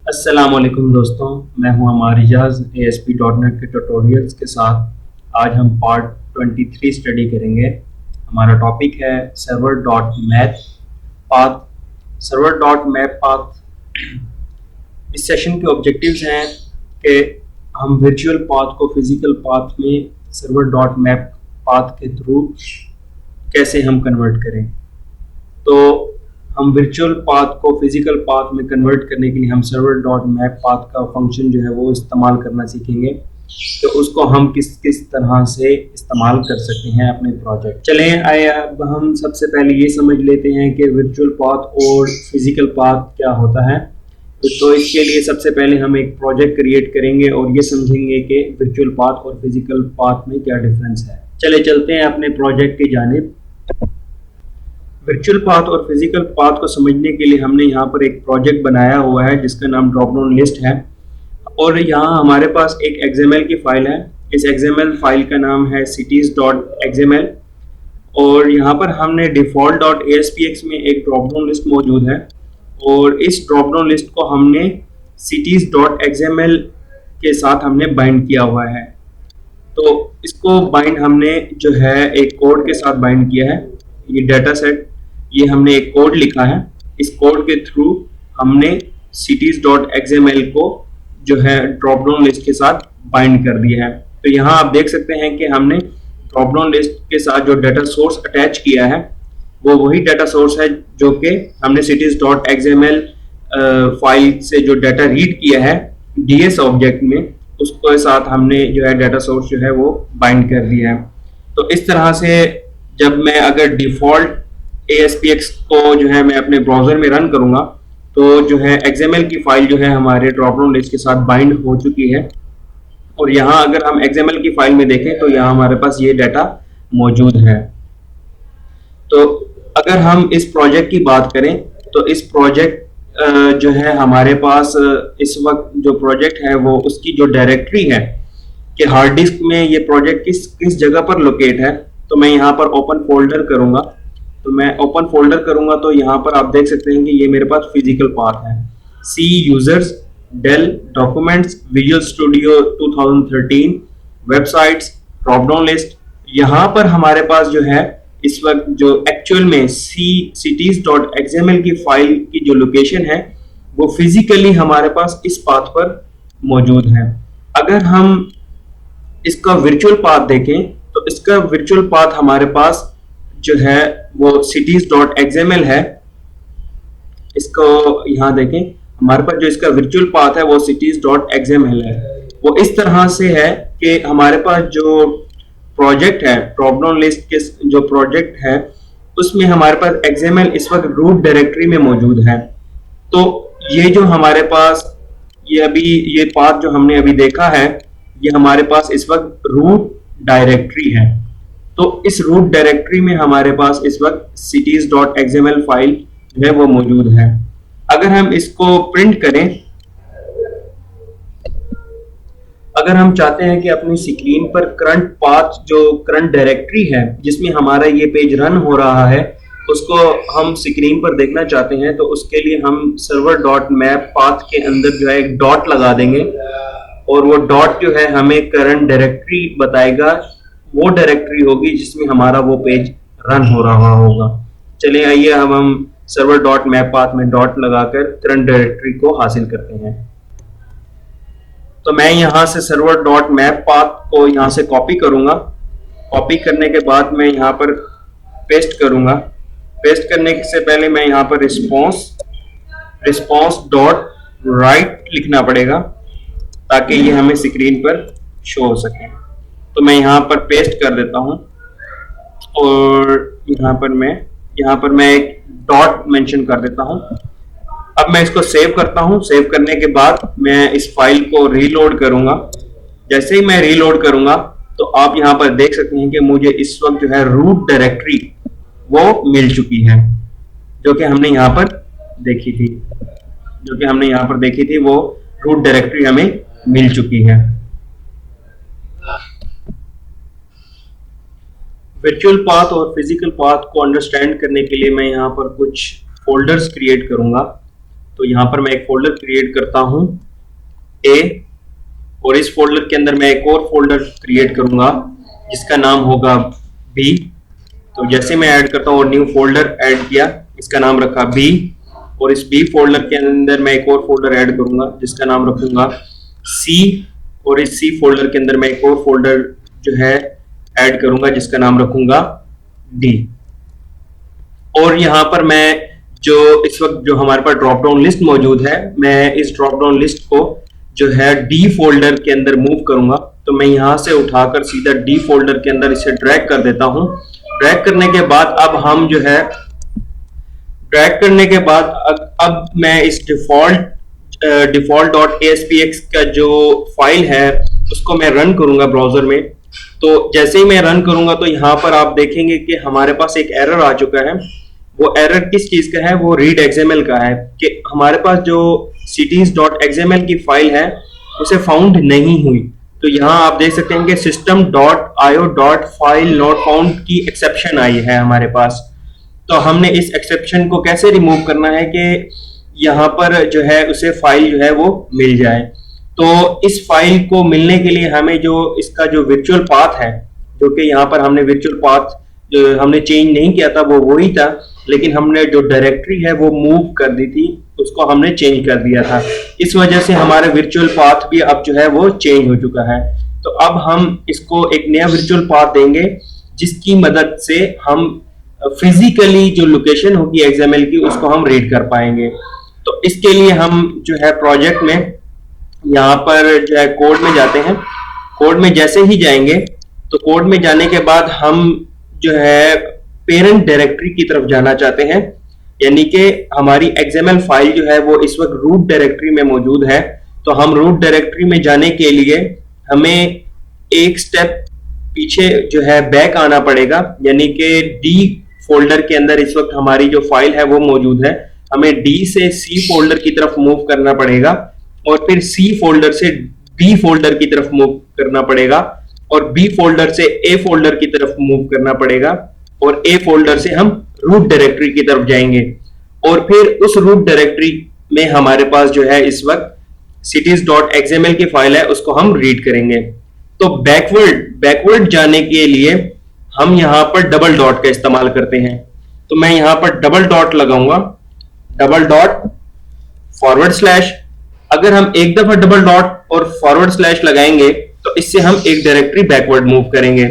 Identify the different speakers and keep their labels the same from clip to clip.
Speaker 1: अस्सलाम वालेकुम दोस्तों, मैं हूं अमार इजाज़ ASP.NET के ट्यूटोरियल्स के साथ। आज हम पार्ट 23 स्टडी करेंगे। हमारा टॉपिक है server dot map path. Server dot map path, इस सेशन के ऑब्जेक्टिव्स हैं कि हम वर्चुअल पाथ को फिजिकल पाथ में सर्वर डॉट मैप पाथ के थ्रू कैसे हम कन्वर्ट करें। तो हम वर्चुअल पाथ को फिजिकल पाथ में कन्वर्ट करने के लिए हम सर्वर डॉट मैप पाथ का फंक्शन जो है वो इस्तेमाल करना सीखेंगे। तो उसको हम किस किस तरह से इस्तेमाल कर सकते हैं अपने प्रोजेक्ट। चलें आइए अब हम सबसे पहले ये समझ लेते हैं कि वर्चुअल पाथ और फिजिकल पाथ क्या होता है। तो इसके लिए सबसे पहले हम एक प्रोजेक्ट क्रिएट करेंगे और ये समझेंगे कि वर्चुअल पाथ और फिजिकल पाथ में क्या डिफरेंस है। चले चलते हैं अपने प्रोजेक्ट की जानिब। वर्चुअल पाथ और फिजिकल पाथ को समझने के लिए हमने यहाँ पर एक प्रोजेक्ट बनाया हुआ है जिसका नाम ड्रॉप डाउन लिस्ट है, और यहाँ हमारे पास एक XML की फाइल है। इस XML फाइल का नाम है cities.xml, और यहाँ पर हमने default.aspx में एक ड्रॉप डाउन लिस्ट मौजूद है, और इस ड्रॉप डाउन लिस्ट को हमने cities.xml के साथ हमने बाइंड किया हुआ है। तो इसको बाइंड हमने जो है एक कोड के साथ बाइंड किया है। ये डाटा सेट, ये हमने एक कोड लिखा है। इस कोड के थ्रू हमने cities.xml को जो है ड्रॉप डाउन लिस्ट के साथ बाइंड कर दिया है। तो यहाँ आप देख सकते हैं कि हमने ड्रॉप डाउन लिस्ट के साथ जो डाटा सोर्स अटैच किया है वो वही डाटा सोर्स है जो कि हमने cities.xml फाइल से जो डाटा रीड किया है DS ऑब्जेक्ट में, उसके साथ हमने जो है डाटा सोर्स जो है वो बाइंड कर दिया है। तो इस तरह से जब मैं अगर डिफॉल्ट ASPX को जो है मैं अपने ब्राउजर में रन करूंगा तो जो है XML की फाइल जो है हमारे ड्रॉप डाउन लिस्ट के साथ बाइंड हो चुकी है। और यहाँ अगर हम XML की फाइल में देखें तो यहाँ हमारे पास ये डाटा मौजूद है। तो अगर हम इस प्रोजेक्ट की बात करें तो इस प्रोजेक्ट जो है हमारे पास इस वक्त जो प्रोजेक्ट है वो उसकी जो डायरेक्टरी है कि हार्ड डिस्क में ये प्रोजेक्ट किस जगह पर लोकेट है। तो मैं यहाँ पर ओपन फोल्डर करूंगा, तो मैं ओपन फोल्डर करूंगा तो यहाँ पर आप देख सकते हैं कि ये मेरे पास फिजिकल पाथ है। C users, Dell, documents, visual studio 2013, websites, drop down list. यहाँ पर हमारे पास जो है इस वक्त जो एक्चुअल में cities.xml की फाइल की जो लोकेशन है वो फिजिकली हमारे पास इस पाथ पर मौजूद है। अगर हम इसका वर्चुअल पाथ देखें तो इसका वर्चुअल पाथ हमारे पास जो है वो cities.xml है। इसको यहाँ देखें, हमारे पास जो इसका वर्चुअल पाथ है वो cities.xml है। वो इस तरह से है कि हमारे पास जो प्रोजेक्ट है ड्रॉप डाउन लिस्ट के जो प्रोजेक्ट है उसमें हमारे पास XML इस वक्त रूट डायरेक्टरी में मौजूद है। तो ये जो हमारे पास ये पाथ जो हमने अभी देखा है ये हमारे पास इस वक्त रूट डायरेक्टरी है। तो इस रूट डायरेक्टरी में हमारे पास इस वक्त cities.xml फाइल जो है वो मौजूद है। अगर हम इसको प्रिंट करें, अगर हम चाहते हैं कि अपनी स्क्रीन पर करंट पाथ जो करंट डायरेक्टरी है जिसमें हमारा ये पेज रन हो रहा है उसको हम स्क्रीन पर देखना चाहते हैं, तो उसके लिए हम सर्वर डॉट मैप पाथ के अंदर जो है एक डॉट लगा देंगे, और वो डॉट जो है हमें करंट डायरेक्टरी बताएगा। वो डायरेक्टरी होगी जिसमें हमारा वो पेज रन हो रहा होगा। चलिए आइए अब हम सर्वर डॉट मैप पाथ में डॉट लगाकर करंट डायरेक्टरी को हासिल करते हैं। तो मैं यहाँ से सर्वर डॉट मैप पाथ को यहाँ से कॉपी करूंगा। कॉपी करने के बाद मैं यहाँ पर पेस्ट करूंगा। पेस्ट करने से पहले मैं यहाँ पर रिस्पॉन्स डॉट राइट लिखना पड़ेगा ताकि ये हमें स्क्रीन पर शो हो सके। तो मैं यहाँ पर पेस्ट कर देता हूँ, और यहाँ पर मैं एक डॉट मेंशन कर देता हूँ। अब मैं इसको सेव करता हूँ। सेव करने के बाद मैं इस फाइल को रीलोड करूंगा। जैसे ही मैं रीलोड करूंगा तो आप यहाँ पर देख सकते हैं कि मुझे इस वक्त जो है रूट डायरेक्टरी वो मिल चुकी है जो कि हमने यहाँ पर देखी थी। वो रूट डायरेक्टरी हमें मिल चुकी है। वर्चुअल पाथ और फिजिकल पाथ को अंडरस्टैंड करने के लिए मैं यहाँ पर कुछ फोल्डर्स क्रिएट करूंगा। तो यहाँ पर मैं एक फोल्डर क्रिएट करता हूँ ए, और इस फोल्डर के अंदर मैं एक और फोल्डर क्रिएट करूंगा जिसका नाम होगा बी। तो जैसे मैं ऐड करता हूँ और न्यू फोल्डर ऐड किया, इसका नाम रखा बी, और इस बी फोल्डर के अंदर मैं एक और फोल्डर ऐड करूंगा जिसका नाम रखूंगा सी, और इस सी फोल्डर के अंदर मैं एक और फोल्डर जो है ऐड करूंगा जिसका नाम रखूंगा डी। और यहाँ पर मैं जो इस वक्त जो हमारे पास ड्रॉप डाउन लिस्ट मौजूद है, मैं इस ड्रॉप डाउन लिस्ट को जो है डी फोल्डर के अंदर मूव करूंगा। तो मैं यहां से उठाकर सीधा डी फोल्डर के अंदर इसे ड्रैग कर देता हूं। ड्रैग करने के बाद अब हम जो है ड्रैग करने के बाद अब मैं इस डिफॉल्ट डॉट ASPX का जो फाइल है उसको मैं रन करूंगा ब्राउजर में। तो जैसे ही मैं रन करूंगा तो यहाँ पर आप देखेंगे कि हमारे पास एक एरर आ चुका है। वो एरर किस चीज का है? वो रीड XML का है कि हमारे पास जो cities.xml की फाइल है उसे फाउंड नहीं हुई। तो यहाँ आप देख सकते हैं कि system.io.file not found की एक्सेप्शन आई है हमारे पास। तो हमने इस एक्सेप्शन को कैसे रिमूव करना है कि यहाँ पर जो है उसे फाइल जो है वो मिल जाए। तो इस फाइल को मिलने के लिए हमें जो इसका जो वर्चुअल पाथ है, जो कि यहाँ पर हमने वर्चुअल पाथ जो हमने चेंज नहीं किया था वो वही था, लेकिन हमने जो डायरेक्टरी है वो मूव कर दी थी, उसको हमने चेंज कर दिया था। इस वजह से हमारे वर्चुअल पाथ भी अब जो है वो चेंज हो चुका है। तो अब हम इसको एक नया वर्चुअल पाथ देंगे जिसकी मदद से हम फिजिकली जो लोकेशन होगी XML की उसको हम रीड कर पाएंगे। तो इसके लिए हम जो है प्रोजेक्ट में यहाँ पर जो है कोड में जाते हैं। कोड में जैसे ही जाएंगे तो कोड में जाने के बाद हम जो है पेरेंट डायरेक्टरी की तरफ जाना चाहते हैं, यानी कि हमारी XML फाइल जो है वो इस वक्त रूट डायरेक्टरी में मौजूद है। तो हम रूट डायरेक्टरी में जाने के लिए हमें एक स्टेप पीछे जो है बैक आना पड़ेगा, यानी कि डी फोल्डर के अंदर इस वक्त हमारी जो फाइल है वो मौजूद है। हमें डी से सी फोल्डर की तरफ मूव करना पड़ेगा और फिर सी फोल्डर से बी फोल्डर की तरफ मूव करना पड़ेगा और बी फोल्डर से ए फोल्डर की तरफ मूव करना पड़ेगा और ए फोल्डर से हम रूट डायरेक्टरी की तरफ जाएंगे। और फिर उस रूट डायरेक्टरी में हमारे पास जो है इस वक्त cities.xml की फाइल है, उसको हम रीड करेंगे। तो बैकवर्ड जाने के लिए हम यहां पर डबल डॉट का इस्तेमाल करते हैं। तो मैं यहां पर डबल डॉट लगाऊंगा, डबल डॉट फॉरवर्ड स्लैश। अगर हम एक दफा डबल डॉट और फॉरवर्ड स्लैश लगाएंगे तो इससे हम एक डायरेक्टरी बैकवर्ड मूव करेंगे,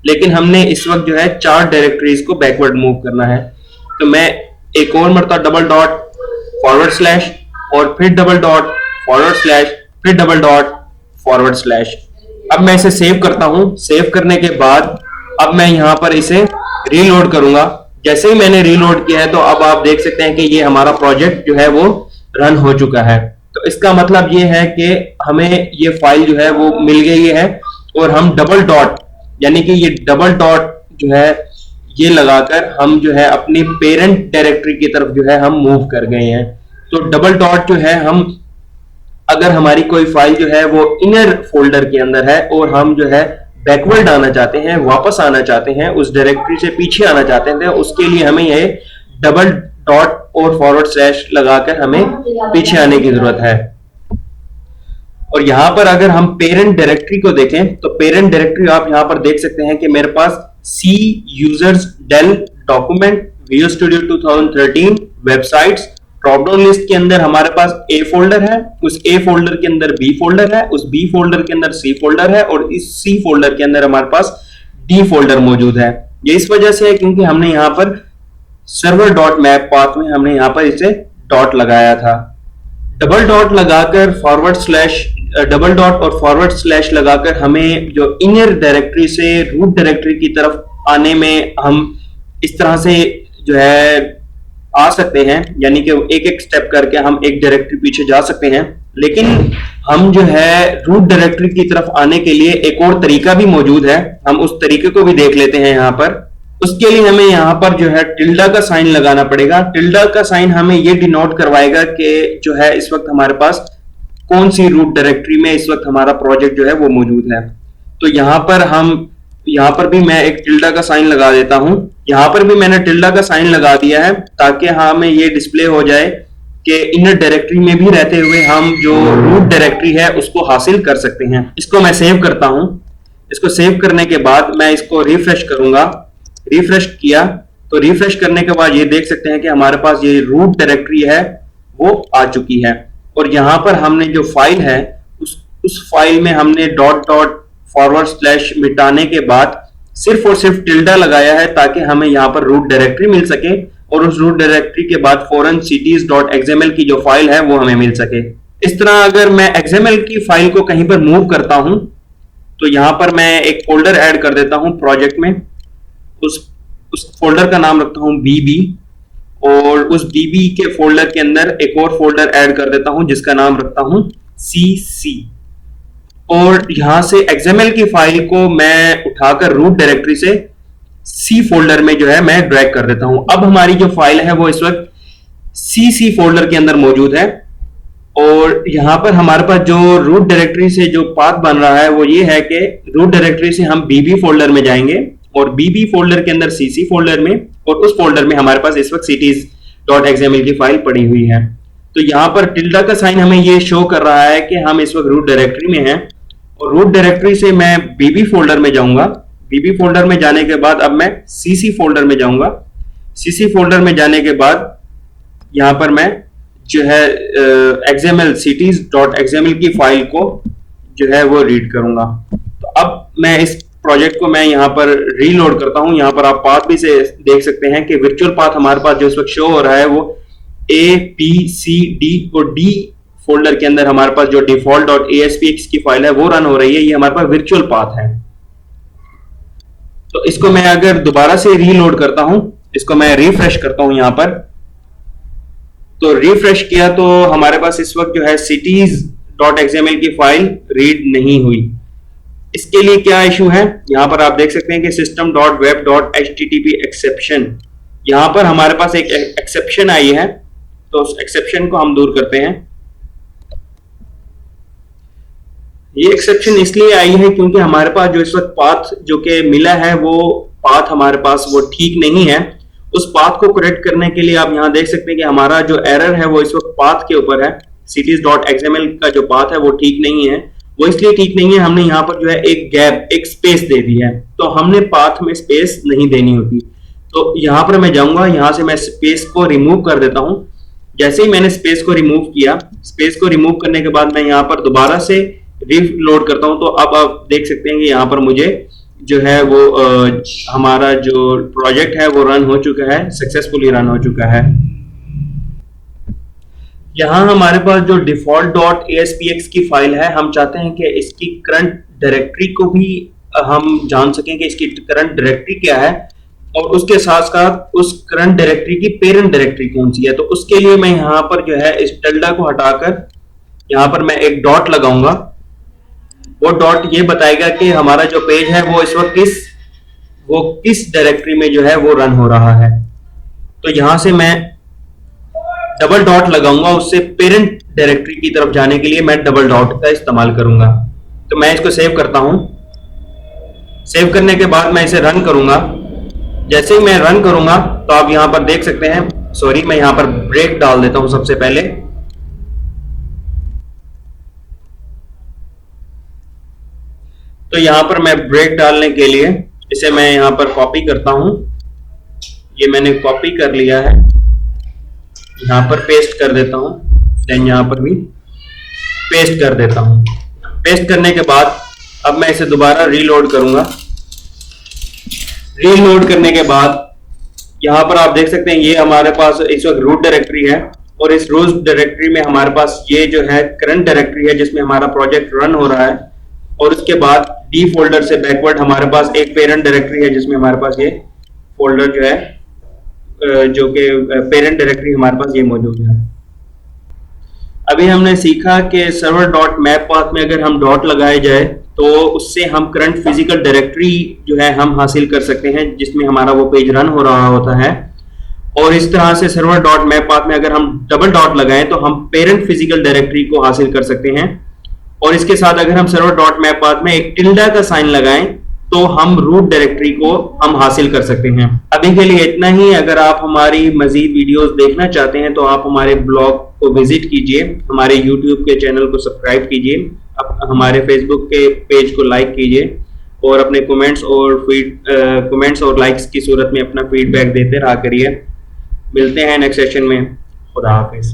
Speaker 1: लेकिन हमने इस वक्त जो है 4 डायरेक्टरीज को बैकवर्ड मूव करना है। तो मैं एक और मरतबा डबल डॉट फॉरवर्ड स्लैश और फिर डबल डॉट फॉरवर्ड स्लैश, फिर डबल डॉट फॉरवर्ड स्लैश। अब मैं इसे सेव करता हूं। सेव करने के बाद अब मैं यहां पर इसे रीलोड करूंगा। जैसे ही मैंने रीलोड किया है तो अब आप देख सकते हैं कि ये हमारा प्रोजेक्ट जो है वो रन हो चुका है। तो इसका मतलब ये है कि हमें ये फाइल जो है वो मिल गई है और हम डबल डॉट यानी कि ये डबल डॉट जो है ये लगाकर हम जो है अपनी पेरेंट डायरेक्टरी की तरफ जो है हम मूव कर गए हैं। तो डबल डॉट जो है हम अगर हमारी कोई फाइल जो है वो इनर फोल्डर के अंदर है और हम जो है बैकवर्ड आना चाहते हैं, वापस आना चाहते हैं, उस डायरेक्टरी से पीछे आना चाहते हैं, उसके लिए हमें ये डबल डॉट और फॉरवर्ड स्लैश लगाकर हमें पीछे आने की जरूरत है। और यहां पर अगर हम पेरेंट डायरेक्टरी को देखें तो पेरेंट डायरेक्टरी आप यहां पर देख सकते हैं कि मेरे पास C users Dell document Visual studio 2013 websites drop down list के अंदर हमारे पास ए फोल्डर है, उस ए फोल्डर के अंदर बी फोल्डर है, उस बी फोल्डर के अंदर सी फोल्डर है और इस सी फोल्डर के अंदर हमारे पास डी फोल्डर मौजूद है। ये इस वजह से है क्योंकि हमने यहां पर सर्वर डॉट मैप पाथ में हमने यहां पर इसे डॉट लगाया था। डबल डॉट लगाकर फॉरवर्ड स्लैश डबल डॉट और फॉरवर्ड स्लैश लगाकर हमें जो इनर डायरेक्टरी से रूट डायरेक्टरी की तरफ आने में हम इस तरह से जो है आ सकते हैं, यानी कि एक एक स्टेप करके हम एक डायरेक्टरी पीछे जा सकते हैं। लेकिन हम जो है रूट डायरेक्टरी की तरफ आने के लिए एक और तरीका भी मौजूद है, हम उस तरीके को भी देख लेते हैं। यहाँ पर उसके लिए हमें यहाँ पर जो है टिल्डा का साइन लगाना पड़ेगा। टिल्डा का साइन हमें ये डिनोट करवाएगा कि जो है इस वक्त हमारे पास कौन सी रूट डायरेक्टरी में इस वक्त हमारा प्रोजेक्ट जो है वो मौजूद है। तो यहाँ पर भी मैं एक टिल्डा का साइन लगा देता हूं। यहाँ पर भी मैंने टिल्डा का साइन लगा दिया है ताकि हमें ये डिस्प्ले हो जाए के इनर डायरेक्टरी में भी रहते हुए हम जो रूट डायरेक्टरी है उसको हासिल कर सकते हैं। इसको मैं सेव करता हूं। इसको सेव करने के बाद मैं इसको रिफ्रेश करूंगा। रिफ्रेश किया तो रिफ्रेश करने के बाद ये देख सकते हैं कि हमारे पास ये रूट डायरेक्टरी है वो आ चुकी है। और यहां पर हमने जो फाइल है उस फाइल में हमने डॉट डॉट फॉरवर्ड स्लैश मिटाने के बाद सिर्फ और सिर्फ टिल्डा लगाया है ताकि हमें यहाँ पर रूट डायरेक्टरी मिल सके और उस रूट डायरेक्टरी के बाद फौरन cities.xml की जो फाइल है वो हमें मिल सके। इस तरह अगर मैं XML की फाइल को कहीं पर मूव करता हूं तो यहां पर मैं एक फोल्डर ऐड कर देता हूं प्रोजेक्ट में। उस फोल्डर का नाम रखता हूं BB और उस BB के फोल्डर के अंदर एक और फोल्डर ऐड कर देता हूं जिसका नाम रखता हूं CC। और यहां से XML की फाइल को मैं उठाकर रूट डायरेक्टरी से C फोल्डर में जो है मैं ड्रैग कर देता हूं। अब हमारी जो फाइल है वो इस वक्त CC फोल्डर के अंदर मौजूद है। और यहां पर हमारे पास जो रूट डायरेक्टरी से जो पाथ बन रहा है वो ये है कि रूट डायरेक्टरी से हम BB फोल्डर में जाएंगे और BB फोल्डर के अंदर CC फोल्डर में, और उस फोल्डर में हमारे पास इस वक्त cities.xml की फाइल पड़ी हुई है। तो यहां पर टिल्डा का साइन हमें ये शो कर रहा है कि हम इस वक्त रूट डायरेक्टरी में हैं। और रूट डायरेक्टरी से मैं BB फोल्डर में जाऊंगा। BB फोल्डर में जाने के बाद अब मैं CC फोल्डर में जाऊंगा। CC फोल्डर में जाने के बाद यहां पर मैं जो है XML cities.xml की फाइल को जो है वो रीड करूंगा। तो अब मैं इस प्रोजेक्ट को मैं यहां पर रीलोड करता हूं। यहां पर आप पाथ भी से देख सकते हैं कि वर्चुअल पाथ हमारे पास जो इस वक्त शो हो रहा है वो A, B, C, D और D फोल्डर के अंदर हमारे पास जो default.aspx की फाइल है वो रन हो रही है। ये हमारे पास वर्चुअल पाथ है। तो इसको मैं अगर दोबारा से रीलोड करता हूं, इसको मैं रिफ्रेश करता हूं यहां पर, तो रिफ्रेश किया तो हमारे पास इस वक्त जो है cities.xml की फाइल रीड नहीं हुई। इसके लिए क्या इशू है, यहां पर आप देख सकते हैं कि system.web.http एक्सेप्शन, यहां पर हमारे पास एक एक्सेप्शन आई है। तो उस एक्सेप्शन को हम दूर करते हैं। ये एक्सेप्शन इसलिए आई है क्योंकि हमारे पास जो इस वक्त पाथ जो कि मिला है वो पाथ हमारे पास वो ठीक नहीं है। उस पाथ को करेक्ट करने के लिए आप यहां देख सकते हैं कि हमारा जो एरर है वो इस वक्त पाथ के ऊपर है। cities.xml का जो पाथ है वो ठीक नहीं है। वो इसलिए ठीक नहीं है, हमने यहाँ पर जो है एक गैप, एक स्पेस दे दी है। तो हमने पाथ में स्पेस नहीं देनी होती। तो यहां पर मैं जाऊंगा, यहां से मैं स्पेस को रिमूव कर देता हूं। जैसे ही मैंने स्पेस को रिमूव किया, स्पेस को रिमूव करने के बाद मैं यहां पर दोबारा से रीलोड करता हूं, तो अब आप देख सकते हैं कि यहां पर मुझे जो है वो हमारा जो प्रोजेक्ट है वो रन हो चुका है, सक्सेसफुली रन हो चुका है। यहां हमारे पास जो default.aspx की फाइल है, हम चाहते हैं कि इसकी करंट डायरेक्टरी को भी हम जान सकें कि इसकी करंट डायरेक्टरी क्या है और उसके साथ साथ उस करंट डायरेक्टरी की पेरेंट डायरेक्टरी कौन सी है। तो उसके लिए मैं यहां पर जो है इस टिल्डा को हटाकर यहां पर मैं एक डॉट लगाऊंगा। वो डॉट ये बताएगा कि हमारा जो पेज है वो इस वक्त किस डायरेक्टरी में जो है वो रन हो रहा है। तो यहां से मैं डबल डॉट लगाऊंगा, उससे पेरेंट डायरेक्टरी की तरफ जाने के लिए मैं डबल डॉट का इस्तेमाल करूंगा। तो मैं इसको सेव करता हूं। सेव करने के बाद मैं इसे रन करूंगा। जैसे ही मैं रन करूंगा तो आप यहां पर देख सकते हैं, सॉरी मैं यहां पर ब्रेक डाल देता हूं सबसे पहले। तो यहां पर मैं ब्रेक डालने के लिए इसे मैं यहां पर कॉपी करता हूं। ये मैंने कॉपी कर लिया है, यहां पर पेस्ट कर देता हूं, देन यहां पर भी पेस्ट कर देता हूं। पेस्ट करने के बाद अब मैं इसे दोबारा रीलोड करूंगा। रीलोड करने के बाद यहां पर आप देख सकते हैं ये हमारे पास इस वक्त रूट डायरेक्टरी है और इस रूट डायरेक्टरी में हमारे पास ये जो है करंट डायरेक्टरी है जिसमें हमारा प्रोजेक्ट रन हो रहा है। और उसके बाद डी फोल्डर से बैकवर्ड हमारे पास एक पेरेंट डायरेक्टरी है जिसमें हमारे पास ये फोल्डर जो है जो कि पेरेंट डायरेक्टरी हमारे पास ये मौजूद है। अभी हमने सीखा कि सर्वर डॉट मैप पाथ में अगर हम डॉट लगाए जाए तो उससे हम करंट फिजिकल डायरेक्टरी जो है हम हासिल कर सकते हैं जिसमें हमारा वो पेज रन हो रहा होता है। और इस तरह से सर्वर डॉट मैप पाथ में अगर हम डबल डॉट लगाएं तो हम पेरेंट फिजिकल डायरेक्टरी को हासिल कर सकते हैं। और इसके साथ अगर हम सर्वर डॉट मैप पाथ में एक टिल्डा का साइन लगाएं तो हम रूट डायरेक्टरी को हम हासिल कर सकते हैं। अभी के लिए इतना ही। अगर आप हमारी मजीद वीडियोस देखना चाहते हैं तो आप हमारे ब्लॉग को विजिट कीजिए, हमारे यूट्यूब के चैनल को सब्सक्राइब कीजिए, हमारे फेसबुक के पेज को लाइक कीजिए और अपने कमेंट्स और लाइक्स की सूरत में अपना फीडबैक देते रहा करिए। मिलते हैं नेक्स्ट सेशन में। खुदा हाफिज।